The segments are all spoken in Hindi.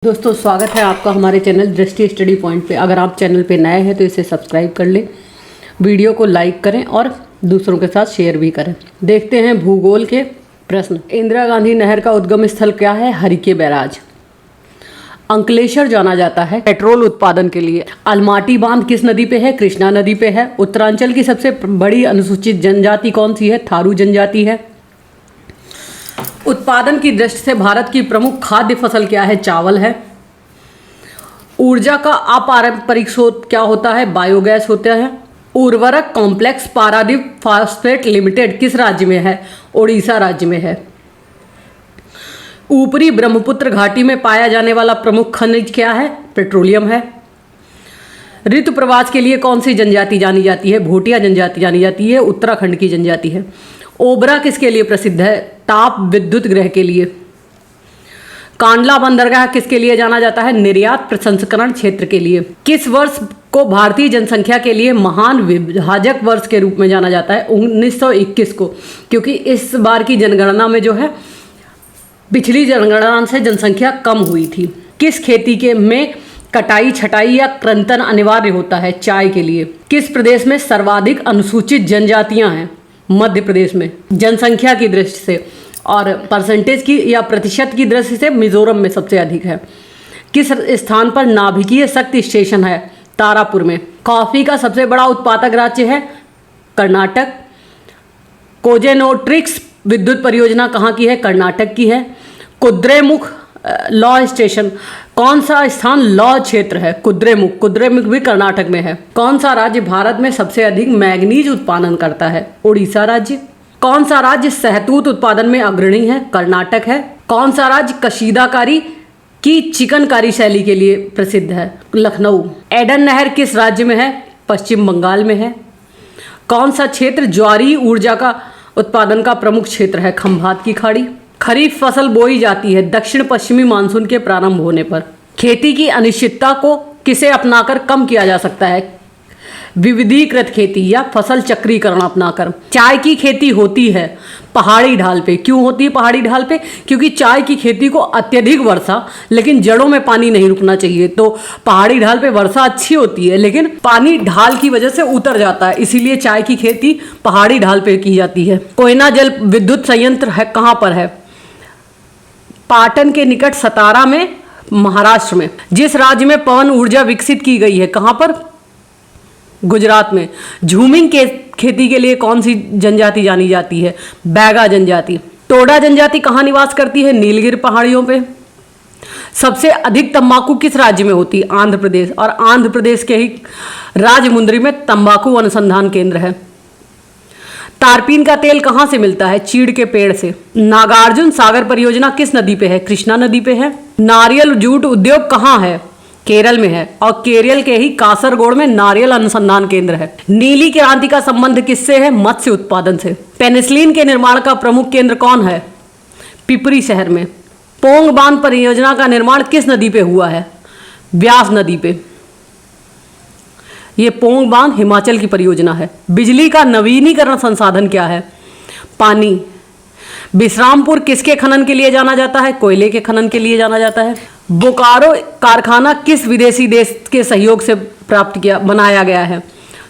दोस्तों स्वागत है आपका हमारे चैनल दृष्टि स्टडी पॉइंट पे। अगर आप चैनल पे नए हैं तो इसे सब्सक्राइब कर लें, वीडियो को लाइक करें और दूसरों के साथ शेयर भी करें। देखते हैं भूगोल के प्रश्न। इंदिरा गांधी नहर का उद्गम स्थल क्या है? हरिके बैराज। अंकलेश्वर जाना जाता है पेट्रोल उत्पादन के लिए। अलमाटी बांध किस नदी पे है? कृष्णा नदी पे है। उत्तरांचल की सबसे बड़ी अनुसूचित जनजाति कौन सी है? थारू जनजाति है। उत्पादन की दृष्टि से भारत की प्रमुख खाद्य फसल क्या है? चावल है। ऊर्जा का अपारंपरिक स्रोत क्या होता है? बायोगैस होता है। उर्वरक कॉम्प्लेक्स पारादीप फास्फेट लिमिटेड किस राज्य में है? ओडिशा राज्य में है। ऊपरी ब्रह्मपुत्र घाटी में पाया जाने वाला प्रमुख खनिज क्या है? पेट्रोलियम है। ऋतु प्रवास के लिए कौन सी जनजाति जानी जाती है? भोटिया जनजाति जानी जाती है। उत्तराखंड की जनजाति है। ओबरा किसके लिए प्रसिद्ध है? ताप विद्युत गृह के लिए। कांडला बंदरगाह किसके लिए जाना जाता है? निर्यात प्रसंस्करण क्षेत्र के लिए। किस वर्ष को भारतीय जनसंख्या के लिए महान विभाजक वर्ष के रूप में जाना जाता है? 1921 को, क्योंकि इस बार की जनगणना में जो है पिछली जनगणना से जनसंख्या कम हुई थी। किस खेती के में कटाई छटाई या कृंतन अनिवार्य होता है? चाय के लिए। किस प्रदेश में सर्वाधिक अनुसूचित जनजातियां हैं? मध्य प्रदेश में। जनसंख्या की दृष्टि से और परसेंटेज की या प्रतिशत की दृष्टि से मिजोरम में सबसे अधिक है। किस स्थान पर नाभिकीय शक्ति स्टेशन है? तारापुर में। कॉफी का सबसे बड़ा उत्पादक राज्य है? कर्नाटक। कोजेनोट्रिक्स विद्युत परियोजना कहाँ की है? कर्नाटक की है। कुद्रेमुख लॉ स्टेशन कौन सा स्थान लॉ क्षेत्र है? कुद्रेमुख। कुद्रेमुख भी कर्नाटक में है। कौन सा राज्य भारत में सबसे अधिक मैग्नीज उत्पादन करता है? ओडिशा राज्य। कौन सा राज्य शहतूत उत्पादन में अग्रणी है? कर्नाटक है। कौन सा राज्य कशीदाकारी की चिकनकारी शैली के लिए प्रसिद्ध है? लखनऊ। एडन नहर किस राज्य में है? पश्चिम बंगाल में है। कौन सा क्षेत्र ज्वारी ऊर्जा का उत्पादन का प्रमुख क्षेत्र है? खंभात की खाड़ी। खरीफ फसल बोई जाती है दक्षिण पश्चिमी मानसून के प्रारंभ होने पर। खेती की अनिश्चितता को किसे अपनाकर कम किया जा सकता है? विविधीकृत खेती या फसल चक्रीकरण अपनाकर। चाय की खेती होती है पहाड़ी ढाल पे। क्यों होती है पहाड़ी ढाल पे? क्योंकि चाय की खेती को अत्यधिक वर्षा लेकिन जड़ों में पानी नहीं रुकना चाहिए, तो पहाड़ी ढाल पे वर्षा अच्छी होती है लेकिन पानी ढाल की वजह से उतर जाता है, इसीलिए चाय की खेती पहाड़ी ढाल पे की जाती है। कोयना जल विद्युत संयंत्र है कहाँ पर है? पाटन के निकट सतारा में, महाराष्ट्र में। जिस राज्य में पवन ऊर्जा विकसित की गई है कहाँ पर? गुजरात में। झूमिंग के खेती के लिए कौन सी जनजाति जानी जाती है? बैगा जनजाति। टोडा जनजाति कहाँ निवास करती है? नीलगिरी पहाड़ियों पे। सबसे अधिक तंबाकू किस राज्य में होती है? आंध्र प्रदेश। और आंध्र प्रदेश के ही राजमुंद्री में तंबाकू अनुसंधान केंद्र है। तारपीन का तेल कहाँ से मिलता है? चीड़ के पेड़ से। नागार्जुन सागर परियोजना किस नदी पे है? कृष्णा नदी पे है। नारियल जूट उद्योग कहाँ है? केरल में है। और केरल के ही कासरगोड में नारियल अनुसंधान केंद्र है। नीली क्रांति का संबंध किससे है? मत्स्य उत्पादन से। पेनिसिलिन के निर्माण का प्रमुख केंद्र कौन है? पिपरी शहर में। पोंग बांध परियोजना का निर्माण किस नदी पे हुआ है? ब्यास नदी पे। ये पोंग बांध हिमाचल की परियोजना है। बिजली का नवीनीकरण संसाधन क्या है? पानी। विश्रामपुर किसके खनन के लिए जाना जाता है? कोयले के खनन के लिए जाना जाता है। बोकारो कारखाना किस विदेशी देश के सहयोग से प्राप्त किया बनाया गया है?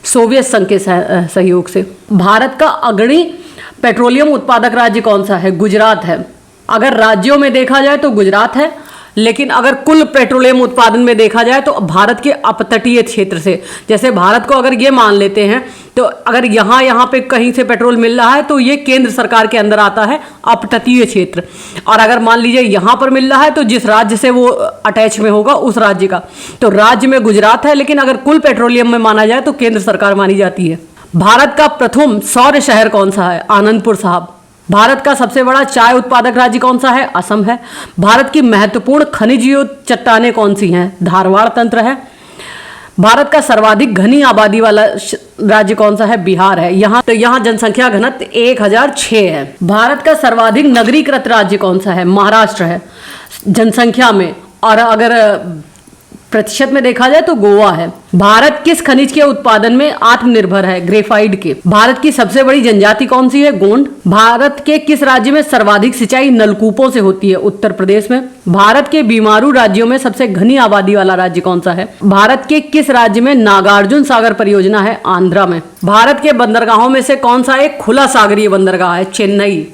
सोवियत संघ के सहयोग से। भारत का अग्रणी पेट्रोलियम उत्पादक राज्य कौन सा है? गुजरात है। अगर राज्यों में देखा जाए तो गुजरात है, लेकिन अगर कुल पेट्रोलियम उत्पादन में देखा जाए तो भारत के अपतटीय क्षेत्र से, जैसे भारत को अगर ये मान लेते हैं तो अगर यहाँ पे कहीं से पेट्रोल मिल रहा है तो ये केंद्र सरकार के अंदर आता है अपतटीय क्षेत्र। और अगर मान लीजिए यहाँ पर मिल रहा है तो जिस राज्य से वो अटैच में होगा उस राज्य का, तो राज्य में गुजरात है, लेकिन अगर कुल पेट्रोलियम में माना जाए तो केंद्र सरकार मानी जाती है। भारत का प्रथम सौर शहर कौन सा है? आनंदपुर साहब। भारत का सबसे बड़ा चाय उत्पादक राज्य कौन सा है? असम है। भारत की महत्वपूर्ण खनिज चट्टानें कौन सी हैं? धारवाड़ तंत्र है। भारत का सर्वाधिक घनी आबादी वाला राज्य कौन सा है? बिहार है। यहाँ जनसंख्या घनत्व 1006 है। भारत का सर्वाधिक नगरीकृत राज्य कौन सा है? महाराष्ट्र है जनसंख्या में। और अगर प्रतिशत में देखा जाए तो गोवा है। भारत किस खनिज के उत्पादन में आत्मनिर्भर है? ग्रेफाइट के। भारत की सबसे बड़ी जनजाति कौन सी है? गोंड। भारत के किस राज्य में सर्वाधिक सिंचाई नलकूपों से होती है? उत्तर प्रदेश में। भारत के बीमारू राज्यों में सबसे घनी आबादी वाला राज्य कौन सा है? भारत के किस राज्य में नागार्जुन सागर परियोजना है? आंध्रा में। भारत के बंदरगाहों में से कौन सा एक खुला सागरीय बंदरगाह है? चेन्नई।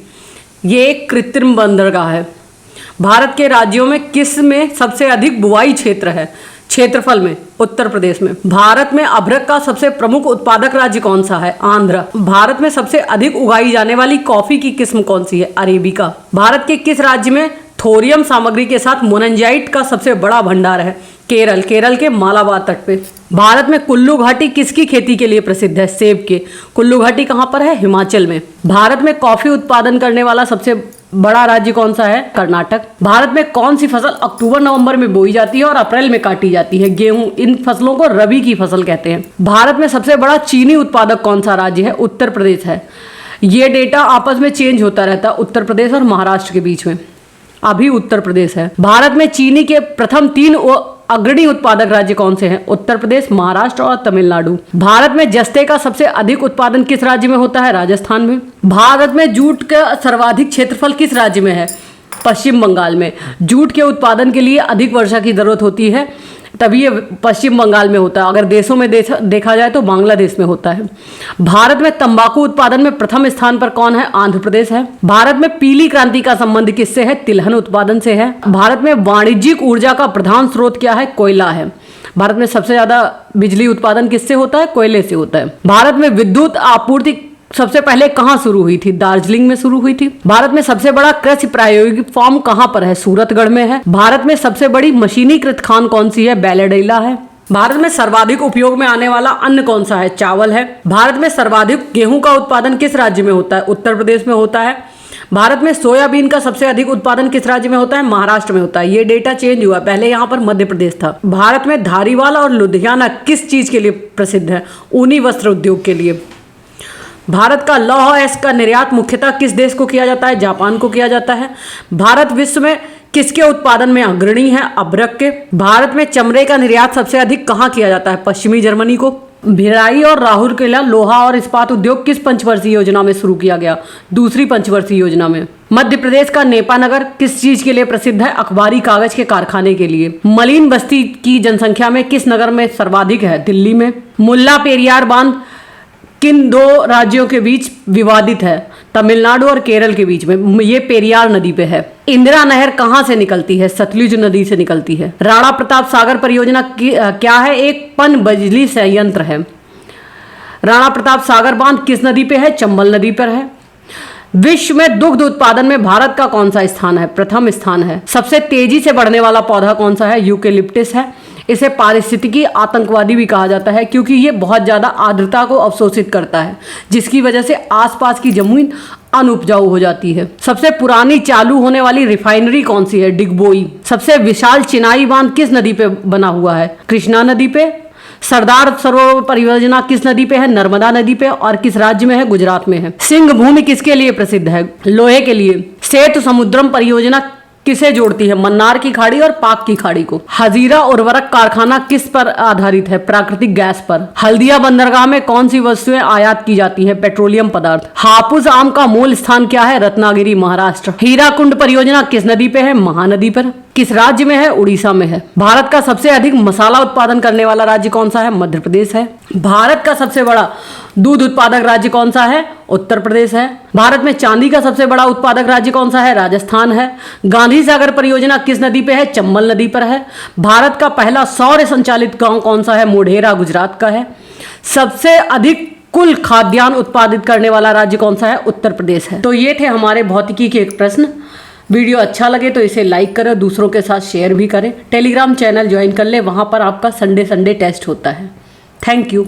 ये एक कृत्रिम बंदरगाह है। भारत के राज्यों में किस में सबसे अधिक बुवाई क्षेत्र है? क्षेत्रफल में। उत्तर प्रदेश में। भारत में अभ्रक का सबसे प्रमुख उत्पादक राज्य कौन सा है? आंध्र। भारत में सबसे अधिक उगाई जाने वाली कॉफी की किस्म कौन सी है? अरेबिका। भारत के किस राज्य में थोरियम सामग्री के साथ मोनजाइट का सबसे बड़ा भंडार है? केरल। केरल के मालाबार तट पे। भारत में कुल्लू घाटी किसकी खेती के लिए प्रसिद्ध है? सेब के। कुल्लू घाटी कहाँ पर है? हिमाचल में। भारत में कॉफी उत्पादन करने वाला सबसे बड़ा राज्य कौन सा है? कर्नाटक। भारत में कौन सी फसल अक्टूबर नवंबर में बोई जाती है और अप्रैल में काटी जाती है? गेहूं। इन फसलों को रबी की फसल कहते हैं। भारत में सबसे बड़ा चीनी उत्पादक कौन सा राज्य है? उत्तर प्रदेश है। ये डेटा आपस में चेंज होता रहता है उत्तर प्रदेश और महाराष्ट्र के बीच में। अभी उत्तर प्रदेश है। भारत में चीनी के प्रथम 3 अग्रणी उत्पादक राज्य कौन से हैं? उत्तर प्रदेश, महाराष्ट्र और तमिलनाडु। भारत में जस्ते का सबसे अधिक उत्पादन किस राज्य में होता है? राजस्थान में। भारत में जूट का सर्वाधिक क्षेत्रफल किस राज्य में है? पश्चिम बंगाल में। जूट के उत्पादन के लिए अधिक वर्षा की जरूरत होती है, तभी ये पश्चिम बंगाल में होता है। अगर देशों में देखा जाए तो बांग्लादेश में होता है। भारत में तंबाकू उत्पादन में प्रथम स्थान पर कौन है? आंध्र प्रदेश है। भारत में पीली क्रांति का संबंध किससे है? तिलहन उत्पादन से है। भारत में वाणिज्यिक ऊर्जा का प्रधान स्रोत क्या है? कोयला है। भारत में सबसे ज्यादा बिजली उत्पादन किससे होता है? कोयले से होता है। भारत में विद्युत आपूर्ति सबसे पहले कहाँ शुरू हुई थी? दार्जिलिंग में शुरू हुई थी। भारत में सबसे बड़ा कृषि प्रायोगिक फार्म कहाँ पर है? सूरतगढ़ में है। भारत में सबसे बड़ी मशीनीकृत खान कौन सी है? बैलेडैला है। भारत में सर्वाधिक उपयोग में आने वाला अन्न कौन सा है? चावल है। भारत में सर्वाधिक गेहूं का उत्पादन किस राज्य में होता है? उत्तर प्रदेश में होता है। भारत में सोयाबीन का सबसे अधिक उत्पादन किस राज्य में होता है? महाराष्ट्र में होता है। ये डेटा चेंज हुआ, पहले यहाँ पर मध्य प्रदेश था। भारत में धारीवाल और लुधियाना किस चीज के लिए प्रसिद्ध है? ऊनी वस्त्र उद्योग के लिए। भारत का लौह अयस्क का निर्यात मुख्यतः किस देश को किया जाता है? जापान को किया जाता है। भारत विश्व में किसके उत्पादन में अग्रणी है? अभ्रक के। भारत में चमड़े का निर्यात सबसे अधिक कहाँ किया जाता है? पश्चिमी जर्मनी को। भिलाई और राउरकेला लोहा और इस्पात उद्योग किस पंचवर्षीय योजना में शुरू किया गया? दूसरी पंचवर्षीय योजना में। मध्य प्रदेश का नेपानगर किस चीज के लिए प्रसिद्ध है? अखबारी कागज के कारखाने के लिए। मलिन बस्ती की जनसंख्या में किस नगर में सर्वाधिक है? दिल्ली में। मुल्ला पेरियार बांध किन 2 राज्यों के बीच विवादित है? तमिलनाडु और केरल के बीच में। ये पेरियार नदी पे है। इंदिरा नहर कहाँ से निकलती है? सतलुज नदी से निकलती है। राणा प्रताप सागर परियोजना क्या है? एक पन बिजली संयंत्र है। राणा प्रताप सागर बांध किस नदी पे है? चंबल नदी पर है। विश्व में दुग्ध उत्पादन में भारत का कौन सा स्थान है? प्रथम स्थान है। सबसे तेजी से बढ़ने वाला पौधा कौन सा है? यूकेलिप्टस है। इसे पारिस्थितिकी आतंकवादी भी कहा जाता है क्योंकि ये बहुत ज़्यादा आर्द्रता को अवशोषित करता है, जिसकी वजह से आसपास की जमीन अनउपजाऊ हो जाती है। सबसे पुरानी चालू होने वाली रिफाइनरी कौन सी है? डिगबोई। सबसे विशाल चिनाई बांध किस नदी पे बना हुआ है? कृष्णा नदी पे। सरदार सरोवर परियोजना किस नदी पे है? नर्मदा नदी पे। और किस राज्य में है? गुजरात में है। सिंह भूमि किसके लिए प्रसिद्ध है? लोहे के लिए। सेतु समुद्रम परियोजना किसे जोड़ती है? मन्नार की खाड़ी और पाक की खाड़ी को। हजीरा उर्वरक कारखाना किस पर आधारित है? प्राकृतिक गैस पर। हल्दिया बंदरगाह में कौन सी वस्तुएं आयात की जाती है? पेट्रोलियम पदार्थ। हापुस आम का मूल स्थान क्या है? रत्नागिरी, महाराष्ट्र। हीराकुंड परियोजना किस नदी पे है? महानदी पर। किस राज्य में है? उड़ीसा में है। भारत का सबसे अधिक मसाला उत्पादन करने वाला राज्य कौन सा है? मध्य प्रदेश है। भारत का सबसे बड़ा दूध उत्पादक राज्य कौन सा है? उत्तर प्रदेश है। भारत में चांदी का सबसे बड़ा उत्पादक राज्य कौन सा है? राजस्थान है। गांधी सागर परियोजना किस नदी पे है? चंबल नदी पर है। भारत का पहला सौर संचालित गांव कौन सा है? मोढेरा गुजरात का है। सबसे अधिक कुल खाद्यान्न उत्पादित करने वाला राज्य कौन सा है? उत्तर प्रदेश है। तो ये थे हमारे भौतिकी के एक प्रश्न। वीडियो अच्छा लगे तो इसे लाइक करें, दूसरों के साथ शेयर भी करें। टेलीग्राम चैनल ज्वाइन कर ले, वहाँ पर आपका संडे टेस्ट होता है। Thank you.